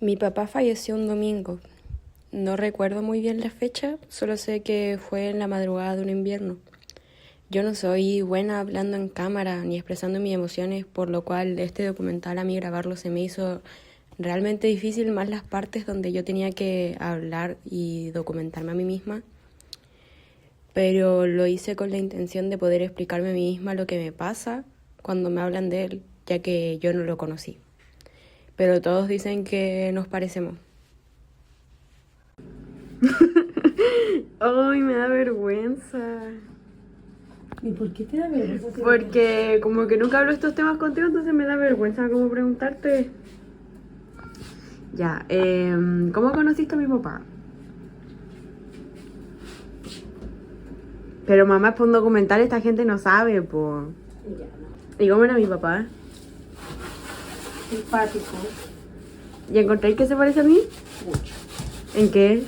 Mi papá falleció un domingo. No recuerdo muy bien la fecha, solo sé que fue en la madrugada de un invierno. Yo no soy buena hablando en cámara ni expresando mis emociones, por lo cual este documental a mí grabarlo se me hizo realmente difícil, más las partes donde yo tenía que hablar y documentarme a mí misma. Pero lo hice con la intención de poder explicarme a mí misma lo que me pasa cuando me hablan de él, ya que yo no lo conocí. Pero todos dicen que nos parecemos. Ay, me da vergüenza. ¿Y por qué te da vergüenza? Porque como que nunca hablo estos temas contigo, entonces me da vergüenza como preguntarte. Ya, ¿cómo conociste a mi papá? Pero mamá, es por un documental, esta gente no sabe, po. Ya, no. ¿Y cómo era mi papá? Simpático. ¿Y encontráis que se parece a mí? Mucho. ¿En qué?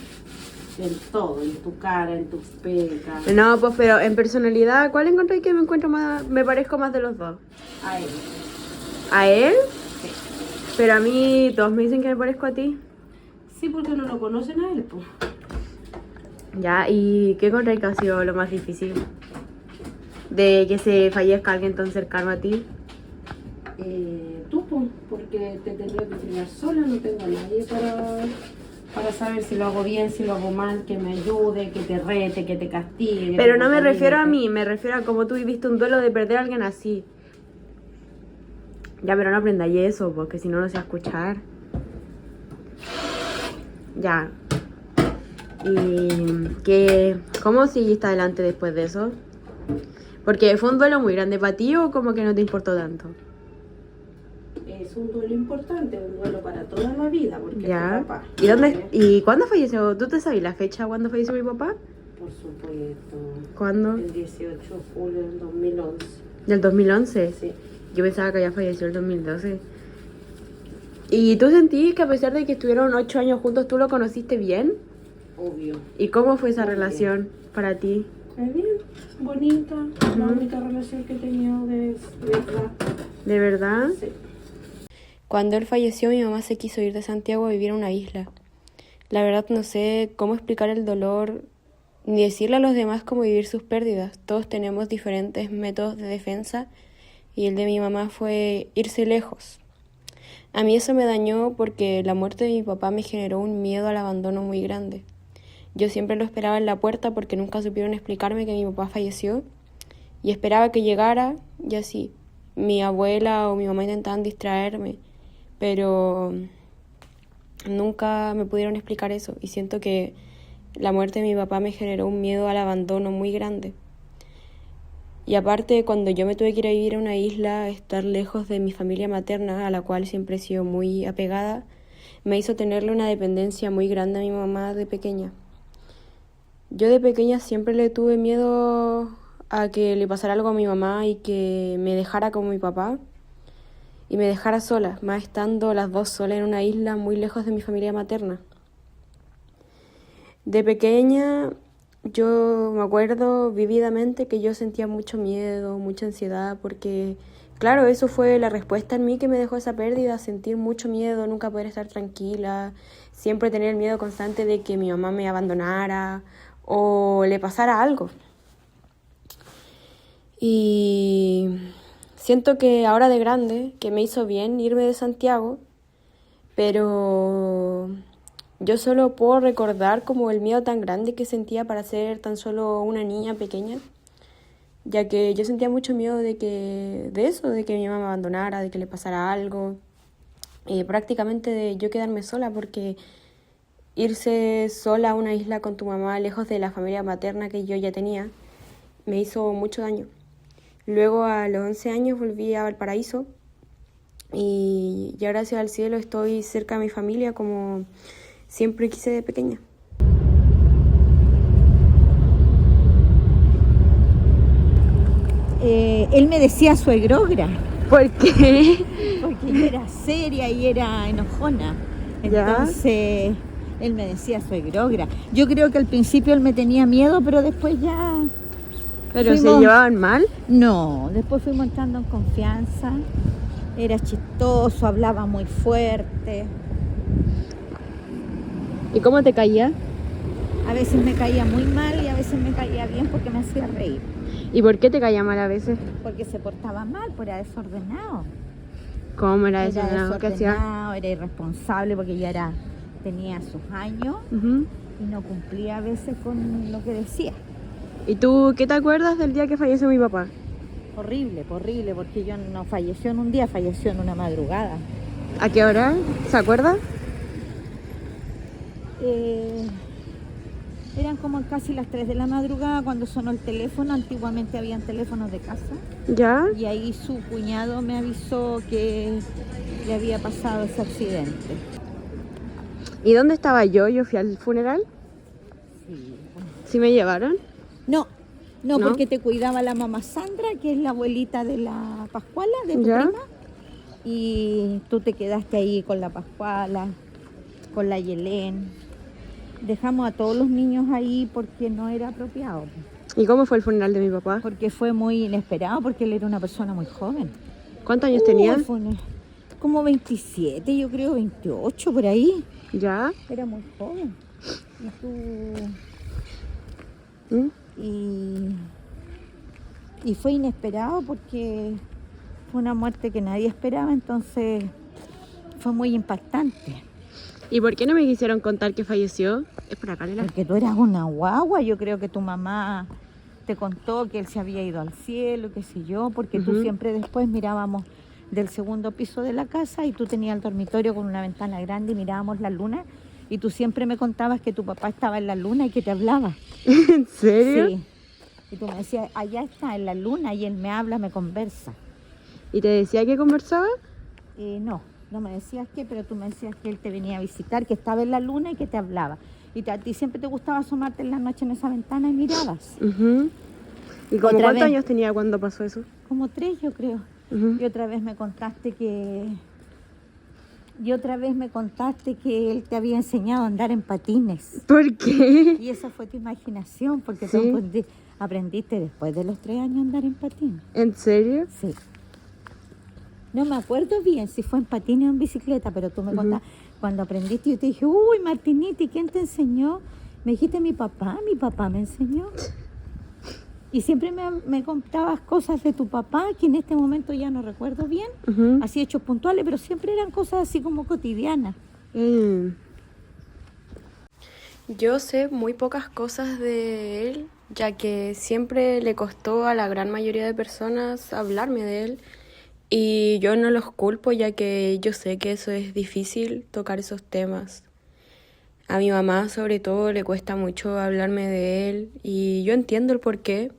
En todo, en tu cara, en tus pecas. No, pues, pero en personalidad, ¿cuál encontráis que me parezco más de los dos? A él. ¿A él? Sí. Pero a mí todos me dicen que me parezco a ti. Sí, porque no lo conocen a él, pues. Ya, ¿y qué encontráis que ha sido lo más difícil? De que se fallezca alguien tan cercano a ti. Tú, pues, porque te tendría que criar sola, no tengo a nadie para saber si lo hago bien, si lo hago mal, que me ayude, que te rete, que te castigue. Pero no me refiero a mí, me refiero a como tú viviste un duelo de perder a alguien así. Ya, pero no aprendáis eso, porque si no, no sé escuchar. Ya. ¿Y cómo seguiste adelante después de eso? Porque fue un duelo muy grande para ti o como que no te importó tanto. Es un duelo importante, un duelo para toda la vida, porque Ya. es tu papá. ¿Y cuándo falleció? ¿Tú te sabes la fecha cuándo falleció mi papá? Por supuesto. ¿Cuándo? El 18 de julio del 2011. ¿Del 2011? Sí. Yo pensaba que ya falleció el 2012. ¿Y tú sentís que a pesar de que estuvieron 8 años juntos, tú lo conociste bien? Obvio. ¿Y cómo fue esa Muy relación para ti? Es bien, bonita. La única relación que he tenido de verdad. ¿De verdad? Sí. Cuando él falleció, mi mamá se quiso ir de Santiago a vivir a una isla. La verdad no sé cómo explicar el dolor ni decirle a los demás cómo vivir sus pérdidas. Todos tenemos diferentes métodos de defensa y el de mi mamá fue irse lejos. A mí eso me dañó porque la muerte de mi papá me generó un miedo al abandono muy grande. Yo siempre lo esperaba en la puerta porque nunca supieron explicarme que mi papá falleció y esperaba que llegara y así. Mi abuela o mi mamá intentaban distraerme, pero nunca me pudieron explicar eso y siento que la muerte de mi papá me generó un miedo al abandono muy grande. Y aparte, cuando yo me tuve que ir a vivir a una isla, estar lejos de mi familia materna, a la cual siempre he sido muy apegada, me hizo tenerle una dependencia muy grande a mi mamá de pequeña. Yo de pequeña siempre le tuve miedo a que le pasara algo a mi mamá y que me dejara como mi papá y me dejara sola, más estando las dos solas en una isla muy lejos de mi familia materna. De pequeña yo me acuerdo vívidamente que yo sentía mucho miedo, mucha ansiedad, porque claro, eso fue la respuesta en mí que me dejó esa pérdida, sentir mucho miedo, nunca poder estar tranquila, siempre tener el miedo constante de que mi mamá me abandonara o le pasara algo. Y siento que ahora de grande, que me hizo bien irme de Santiago, pero yo solo puedo recordar como el miedo tan grande que sentía para ser tan solo una niña pequeña, ya que yo sentía mucho miedo de que mi mamá me abandonara, de que le pasara algo, prácticamente de yo quedarme sola, porque irse sola a una isla con tu mamá, lejos de la familia materna que yo ya tenía, me hizo mucho daño. Luego a los 11 años volví a Valparaíso y ya gracias al cielo estoy cerca de mi familia como siempre quise de pequeña. Él me decía suegrogra, ¿Por qué? porque yo era seria y era enojona. ¿Ya? Entonces, él me decía suegrogra. Yo creo que al principio él me tenía miedo, pero después ya... ¿Pero se fuimos- llevaban mal? No, después fuimos entrando en confianza. Era chistoso, hablaba muy fuerte. ¿Y cómo te caía? A veces me caía muy mal y a veces me caía bien porque me hacía reír. ¿Y por qué te caía mal a veces? Porque se portaba mal, porque era desordenado. ¿Cómo era eso? Era ¿Qué hacía? desordenado, era irresponsable porque tenía sus años Ujú. y no cumplía a veces con lo que decía. ¿Y tú qué te acuerdas del día que falleció mi papá? Horrible, horrible, porque yo no falleció en un día, falleció en una madrugada. ¿A qué hora? ¿Se acuerda? Eran como casi las 3 de la madrugada cuando sonó el teléfono. Antiguamente habían teléfonos de casa. ¿Ya? Y ahí su cuñado me avisó que le había pasado ese accidente. ¿Y dónde estaba yo? Yo fui al funeral. Sí. ¿Sí me llevaron? No, ¿No? porque te cuidaba la mamá Sandra, que es la abuelita de la Pascuala, de tu ¿Ya? prima. Y tú te quedaste ahí con la Pascuala, con la Yelén. Dejamos a todos los niños ahí porque no era apropiado. ¿Y cómo fue el funeral de mi papá? Porque fue muy inesperado, porque él era una persona muy joven. ¿Cuántos años tenía? Como 27, yo creo, 28 por ahí. ¿Ya? Era muy joven. ¿Mm? Y fue inesperado porque fue una muerte que nadie esperaba, entonces fue muy impactante. ¿Y por qué no me quisieron contar que falleció? Es por acá, Lela. Porque tú eras una guagua, yo creo que tu mamá te contó que él se había ido al cielo, qué sé yo, porque tú siempre después mirábamos del segundo piso de la casa y tú tenías el dormitorio con una ventana grande y mirábamos la luna y tú siempre me contabas que tu papá estaba en la luna y que te hablaba. ¿En serio? Sí. Y tú me decías, allá está en la luna y él me habla, me conversa. ¿Y te decía que conversaba? No me decías qué, pero tú me decías que él te venía a visitar, que estaba en la luna y que te hablaba. Y a ti siempre te gustaba asomarte en la noche en esa ventana y mirabas. Ujú. ¿Y como Otra cuántos vez. años tenía cuando pasó eso? Como 3, yo creo. Ujú. Y otra vez me contaste que él te había enseñado a andar en patines. ¿Por qué? Y esa fue tu imaginación, porque Sí. tú aprendiste después de los 3 años a andar en patines. ¿En serio? Sí. No me acuerdo bien si fue en patines o en bicicleta, pero tú me contaste, cuando aprendiste, yo te dije, uy, Martiniti, ¿quién te enseñó? Me dijiste, mi papá me enseñó. Y siempre me contabas cosas de tu papá, que en este momento ya no recuerdo bien, Ujú. así hechos puntuales, pero siempre eran cosas así como cotidianas. Yo sé muy pocas cosas de él, ya que siempre le costó a la gran mayoría de personas hablarme de él. Y yo no los culpo, ya que yo sé que eso es difícil, tocar esos temas. A mi mamá, sobre todo, le cuesta mucho hablarme de él y yo entiendo el porqué.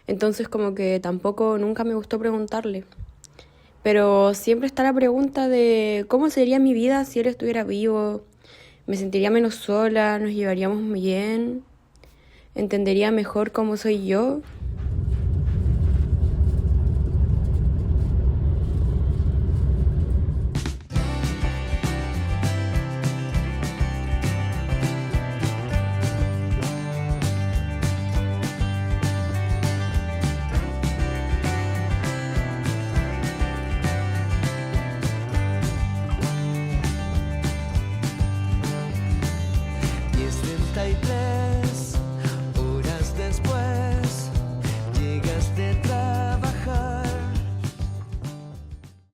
Entonces, como que tampoco nunca me gustó preguntarle. Pero siempre está la pregunta de cómo sería mi vida si él estuviera vivo. Me sentiría menos sola, nos llevaríamos bien, entendería mejor cómo soy yo